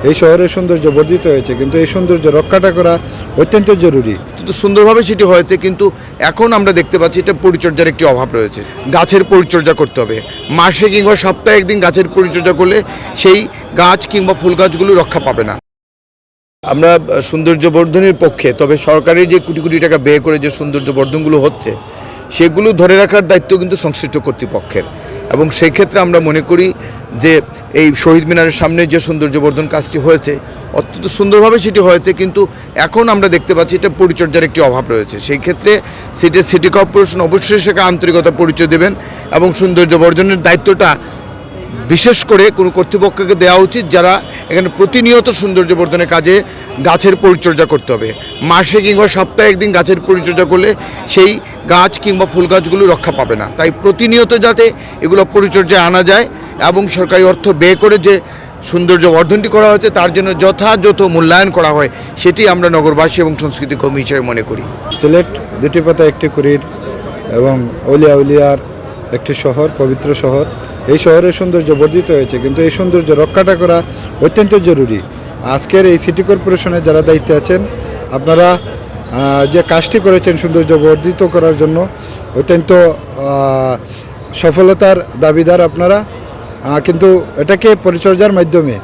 এই শহরের সৌন্দর্য বর্ধিত হয়েছে, কিন্তু এই সৌন্দর্য রক্ষাটা করা অত্যন্ত জরুরি। কিন্তু সুন্দরভাবে সেটি হয়েছে, কিন্তু এখন আমরা দেখতে পাচ্ছি এটা পরিচর্যার একটি অভাব রয়েছে। গাছের পরিচর্যা করতে হবে, মাসে কিংবা সপ্তাহে একদিন গাছের পরিচর্যা করলে সেই গাছ কিংবা ফুল গাছগুলো রক্ষা পাবে না। আমরা সৌন্দর্য বর্ধনের পক্ষে, তবে সরকারের যে কোটি কোটি টাকা ব্যয় করে যে সৌন্দর্য বর্ধনগুলো হচ্ছে সেগুলো ধরে রাখার দায়িত্ব কিন্তু সংশ্লিষ্ট কর্তৃপক্ষের। এবং সেই ক্ষেত্রে আমরা মনে করি যে এই শহীদ মিনারের সামনে যে সৌন্দর্য বর্ধন কাজটি হয়েছে অত্যন্ত সুন্দরভাবে সেটি হয়েছে, কিন্তু এখন আমরা দেখতে পাচ্ছি এটা পরিচর্যার একটি অভাব রয়েছে। সেই ক্ষেত্রে সিটি কর্পোরেশন অবশ্যই সেখানে আন্তরিকতা পরিচয় দেবেন এবং সৌন্দর্য বর্ধনের দায়িত্বটা বিশেষ করে কোনো কর্তৃপক্ষকে দেওয়া উচিত, যারা এখানে প্রতিনিয়ত সৌন্দর্য বর্ধনের কাজে গাছের পরিচর্যা করতে হবে। মাসে কিংবা সপ্তাহে একদিন গাছের পরিচর্যা করলে সেই গাছ কিংবা ফুল গাছগুলো রক্ষা পাবে না। তাই প্রতিনিয়ত যাতে এগুলো পরিচর্যায় আনা যায় এবং সরকারি অর্থ ব্যয় করে যে সৌন্দর্য বর্ধনটি করা হয়েছে তার জন্য যথাযথ মূল্যায়ন করা হয়, সেটি আমরা নগরবাসী এবং সংস্কৃতি কর্মী হিসেবে মনে করি। সিলেট দুটি পাতা একটি কুড়ির এবং অলিয়া উলিয়ার একটি শহর, পবিত্র শহর। এই শহরের সৌন্দর্য বর্ধিত হয়েছে, কিন্তু এই সৌন্দর্য রক্ষাটা করা অত্যন্ত জরুরি। আজকের এই সিটি কর্পোরেশনের যারা দায়িত্বে আছেন, আপনারা যে কাজটি করেছেন সৌন্দর্য বর্ধিত করার জন্য অত্যন্ত সফলতার দাবিদার আপনারা। কিন্তু এটাকে পরিচর্যার মাধ্যমে,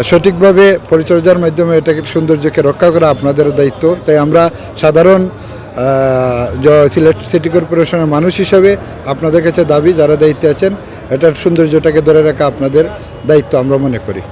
সঠিকভাবে পরিচর্যার মাধ্যমে এটাকে সৌন্দর্যকে রক্ষা করা আপনাদেরও দায়িত্ব। তাই আমরা সাধারণ সিলেট সিটি কর্পোরেশনের মানুষ হিসাবে আপনাদের কাছে দাবি, যারা দায়িত্বে আছেন এটার সৌন্দর্যটাকে ধরে রাখা আপনাদের দায়িত্ব আমরা মনে করি।